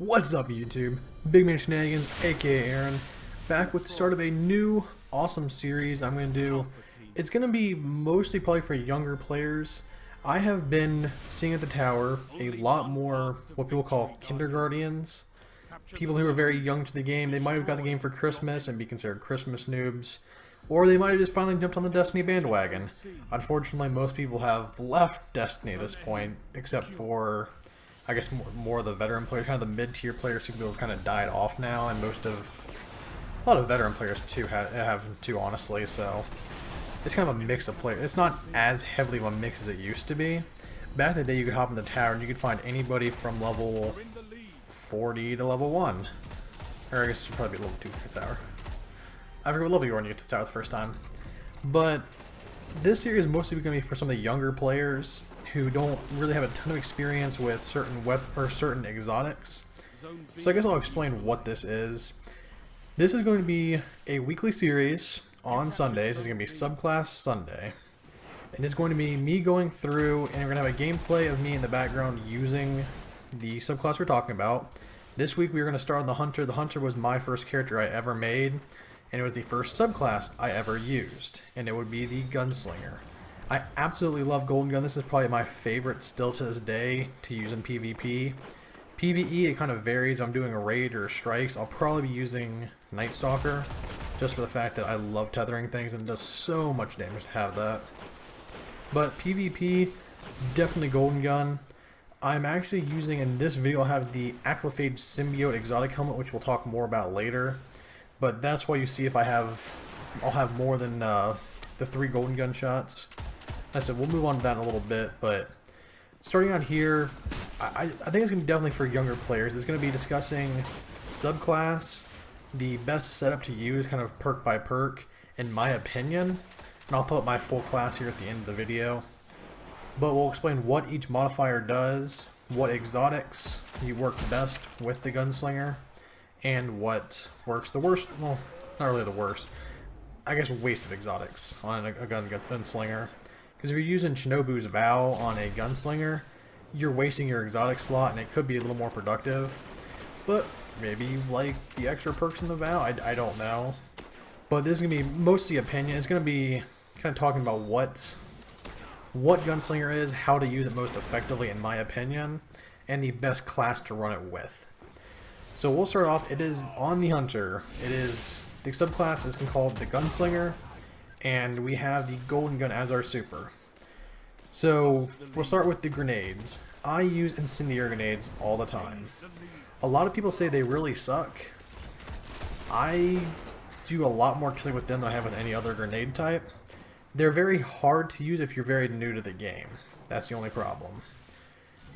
What's up, YouTube? Big Man Shenanigans, aka Aaron, back with the start of a new awesome series I'm going to do. It's going to be mostly probably for younger players. I have been seeing at the tower a lot more what people call kindergartens. People who are very young to the game. They might have got the game for Christmas and be considered Christmas noobs. Or they might have just finally jumped on the Destiny bandwagon. Unfortunately, most people have left Destiny at this point, except for, I guess, more of the veteran players. Kind of the mid-tier players seem to have kind of died off now, and a lot of veteran players too have too, honestly. So it's kind of a mix of players. It's not as heavily of a mix as it used to be. Back in the day, you could hop in the tower and you could find anybody from level 40 to level 1. Or I guess you'd probably be level 2 for the tower. I forget what level you are when you get to the tower the first time. But this series is mostly going to be for some of the younger players who don't really have a ton of experience with certain exotics. So I guess I'll explain what this is. This is going to be a weekly series on Sundays. This is going to be Subclass Sunday. And it's going to be me going through, and we're going to have a gameplay of me in the background using the subclass we're talking about. This week we are going to start on the Hunter. The Hunter was my first character I ever made, and it was the first subclass I ever used, and it would be the Gunslinger. I absolutely love Golden Gun. This is probably my favorite still to this day to use in PvP. PvE, it kind of varies. I'm doing a raid or strikes. I'll probably be using Night Stalker, just for the fact that I love tethering things and it does so much damage to have that. But PvP, definitely Golden Gun. I'm actually using, in this video, I'll have the Achlyophage Symbiote Exotic Helmet, which we'll talk more about later. But that's why you see if I'll have more than the 3 Golden Gun shots. Like I said, we'll move on to that in a little bit, but starting out here, I think it's going to be definitely for younger players. It's going to be discussing subclass, the best setup to use, kind of perk by perk, in my opinion. And I'll put up my full class here at the end of the video. But we'll explain what each modifier does, what exotics you work best with the Gunslinger, and what works the worst. Well, not really the worst. I guess waste of exotics on a Gunslinger. Because if you're using Shinobu's Vow on a Gunslinger, you're wasting your exotic slot, and it could be a little more productive. But maybe you like the extra perks in the Vow. I don't know. But this is going to be mostly opinion. It's going to be kind of talking about what Gunslinger is, how to use it most effectively in my opinion, and the best class to run it with. So we'll start off, it is on the Hunter. It is, the subclass is called the Gunslinger, and we have the Golden Gun as our super. So we'll start with the grenades. I use incendiary grenades all the time. A lot of people say they really suck. I do a lot more killing with them than I have with any other grenade type. They're very hard to use if you're very new to the game. That's the only problem.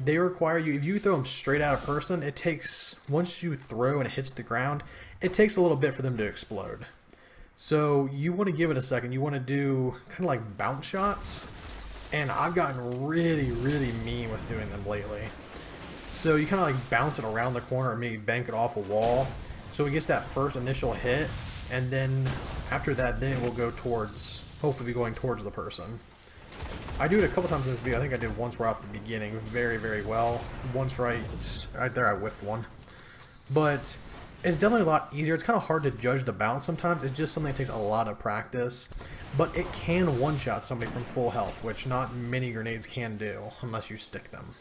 They require you, if you throw them straight at a person, it takes, once you throw and it hits the ground, it takes a little bit for them to explode. So you want to give it a second. You want to do kind of like bounce shots. And I've gotten really, really mean with doing them lately. So you kind of like bounce it around the corner or maybe bank it off a wall. So it gets that first initial hit. And then after that, then it will go towards, hopefully going towards the person. I do it a couple times in this video. I think I did once right off the beginning very, very well. Once right there I whiffed one. But it's definitely a lot easier. It's kind of hard to judge the bounce sometimes. It's just something that takes a lot of practice. But it can one-shot somebody from full health, which not many grenades can do unless you stick them.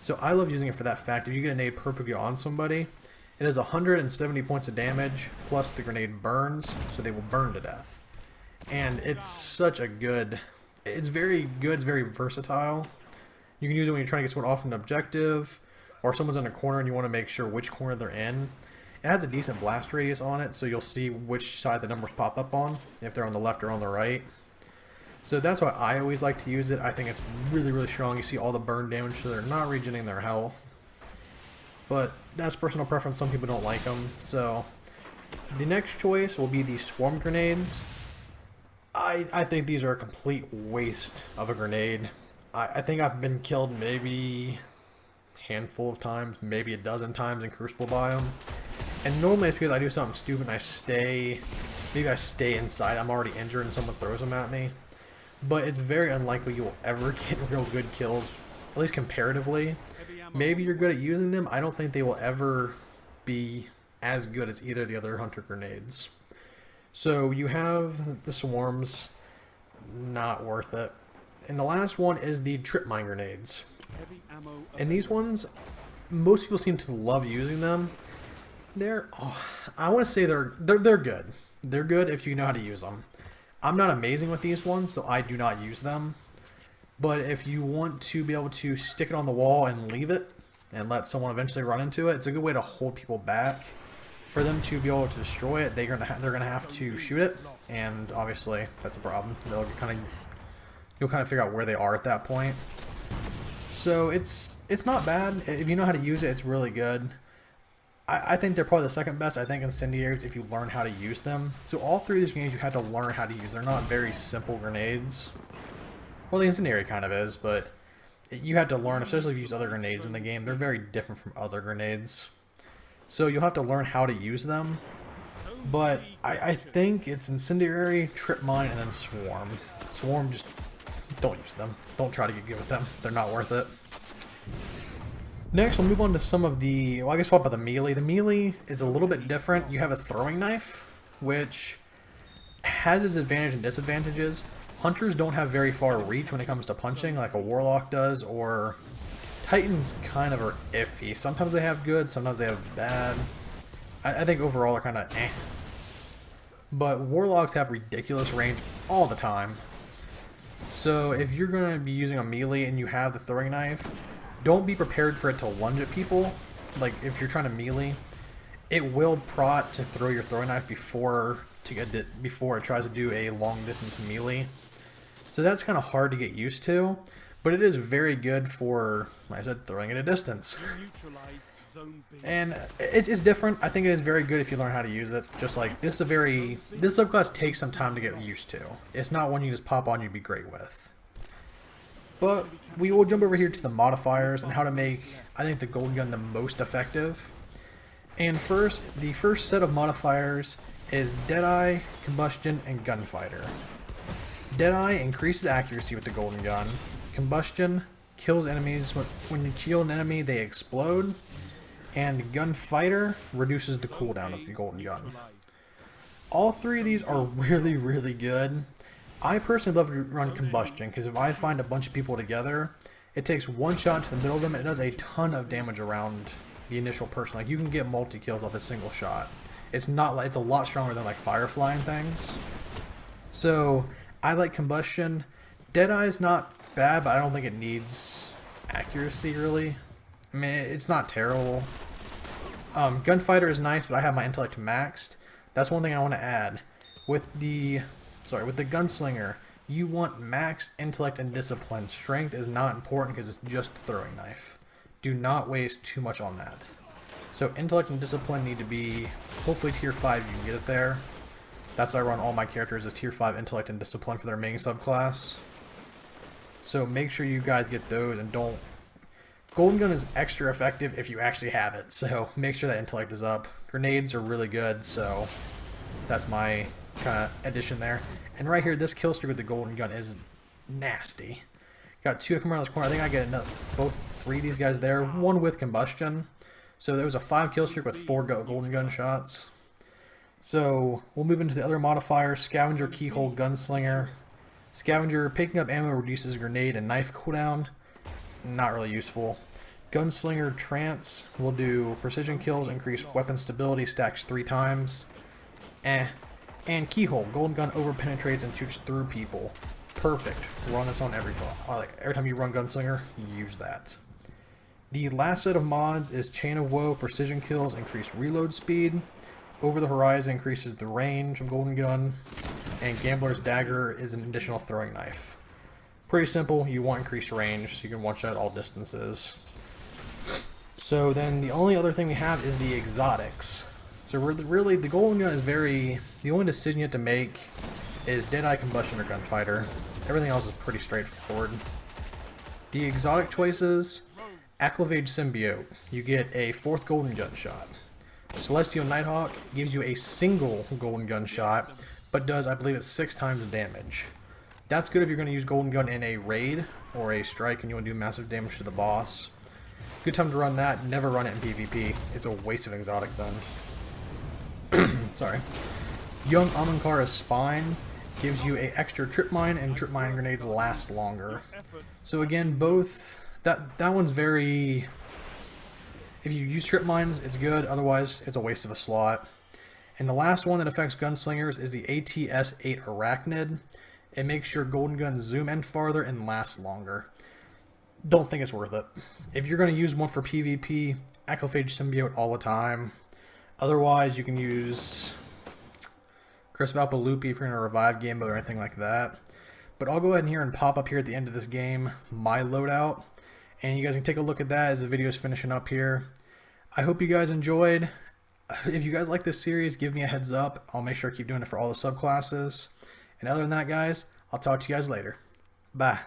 So I love using it for that fact. If you get a nade perfectly on somebody, it has 170 points of damage, plus the grenade burns, so they will burn to death. And it's such a good... It's very good, it's very versatile. You can use it when you're trying to get someone off an objective, or someone's in a corner and you want to make sure which corner they're in. It has a decent blast radius on it, so you'll see which side the numbers pop up on, if they're on the left or on the right. So that's why I always like to use it. I think it's really, really strong. You see all the burn damage, so they're not regenerating their health. But that's personal preference. Some people don't like them. So the next choice will be the swarm grenades. I think these are a complete waste of a grenade. I think I've been killed maybe a handful of times, maybe a dozen times in Crucible by them. And normally it's because I do something stupid and maybe I stay inside, I'm already injured and someone throws them at me. But it's very unlikely you will ever get real good kills at least comparatively. Maybe you're good at using them. I don't think they will ever be as good as either of the other hunter grenades. So you have the swarms, not worth it. And the last one is the trip mine grenades. And these ones, most people seem to love using them. I want to say they're good. They're good if you know how to use them. I'm not amazing with these ones, so I do not use them. But if you want to be able to stick it on the wall and leave it, and let someone eventually run into it, it's a good way to hold people back. For them to be able to destroy it, they're gonna have to shoot it, and obviously that's a problem. You'll kind of figure out where they are at that point. So it's not bad if you know how to use it. It's really good. I think they're probably the second best. I think incendiaries, if you learn how to use them. So all three of these grenades you have to learn how to use. They're not very simple grenades. Well, the incendiary kind of is, but you have to learn, especially if you use other grenades in the game. They're very different from other grenades. So you'll have to learn how to use them. But I think it's incendiary, trip mine, and then swarm. Swarm, just don't use them. Don't try to get good with them. They're not worth it. Next, we'll move on to some of the, well, I guess what about the melee? The melee is a little bit different. You have a throwing knife, which has its advantages and disadvantages. Hunters don't have very far reach when it comes to punching, like a warlock does, or Titans kind of are iffy. Sometimes they have good, sometimes they have bad. I think overall they're kind of eh. But warlocks have ridiculous range all the time. So if you're going to be using a melee and you have the throwing knife, don't be prepared for it to lunge at people. Like if you're trying to melee, it will prot to throw your throwing knife before it tries to do a long distance melee. So that's kind of hard to get used to, but it is very good for, like I said, throwing at a distance. And it's different. I think it is very good if you learn how to use it. Just like this subclass takes some time to get used to. It's not one you just pop on you'd be great with. But we will jump over here to the modifiers and how to make, I think, the golden gun the most effective. And first, the first set of modifiers is Deadeye, Combustion, and Gunfighter. Deadeye increases accuracy with the golden gun. Combustion kills enemies. When you kill an enemy, they explode. And Gunfighter reduces the cooldown of the golden gun. All three of these are really, really good. I personally love to run Combustion, because if I find a bunch of people together, it takes one shot to the middle of them, and it does a ton of damage around the initial person. Like, you can get multi-kills off a single shot. It's not like, it's a lot stronger than like Firefly and things. So I like Combustion. Deadeye is not bad, but I don't think it needs accuracy really. I mean, it's not terrible. Gunfighter is nice, but I have my intellect maxed. That's one thing I want to add. With the Gunslinger, you want max intellect and discipline. Strength is not important because it's just a throwing knife. Do not waste too much on that. So intellect and discipline need to be hopefully tier 5. You can get it there. That's why I run all my characters as tier 5 intellect and discipline for their main subclass. So make sure you guys get those, and don't. Golden gun is extra effective if you actually have it. So make sure that intellect is up. Grenades are really good, so that's my kind of addition there. And right here, this kill streak with the golden gun is nasty. Got two come around this corner. I think I get both three of these guys there. One with combustion. So there was a 5 kill streak with 4 golden gun shots. So we'll move into the other modifiers. Scavenger, Keyhole, Gunslinger. Scavenger, picking up ammo reduces grenade and knife cooldown. Not really useful. Gunslinger, Trance will do precision kills, increase weapon stability, stacks 3 times. And Keyhole, golden gun over penetrates and shoots through people. Perfect. Run this on every time you run Gunslinger, use that. The last set of mods is Chain of Woe, precision kills, increase reload speed. Over the Horizon increases the range of golden gun. And Gambler's Dagger is an additional throwing knife. Pretty simple. You want increased range, so you can one-shot all distances. So then the only other thing we have is the exotics. So really, the golden gun is the only decision you have to make is Deadeye, Combustion, or Gunfighter. Everything else is pretty straightforward. The exotic choices, Acclavage Symbiote. You get a 4th golden gun shot. Celestial Nighthawk gives you a single golden gun shot, but does, I believe, it's 6 times damage. That's good if you're going to use Golden Gun in a raid or a strike and you want to do massive damage to the boss. Good time to run that. Never run it in PvP. It's a waste of exotic then. Sorry. Young Amonkara's Spine gives you a extra trip mine, and trip mine grenades last longer. So again, both that one's very. If you use trip mines, it's good. Otherwise, it's a waste of a slot. And the last one that affects gunslingers is the ATS-8 Arachnid. It makes your golden gun zoom in farther and last longer. Don't think it's worth it. If you're going to use one for PvP, Acrophage Symbiote all the time. Otherwise, you can use Curse of Alpha Loopy if you're going to revive game mode or anything like that. But I'll go ahead and here and pop up here at the end of this game my loadout. And you guys can take a look at that as the video is finishing up here. I hope you guys enjoyed. If you guys like this series, give me a heads up. I'll make sure I keep doing it for all the subclasses. And other than that, guys, I'll talk to you guys later. Bye.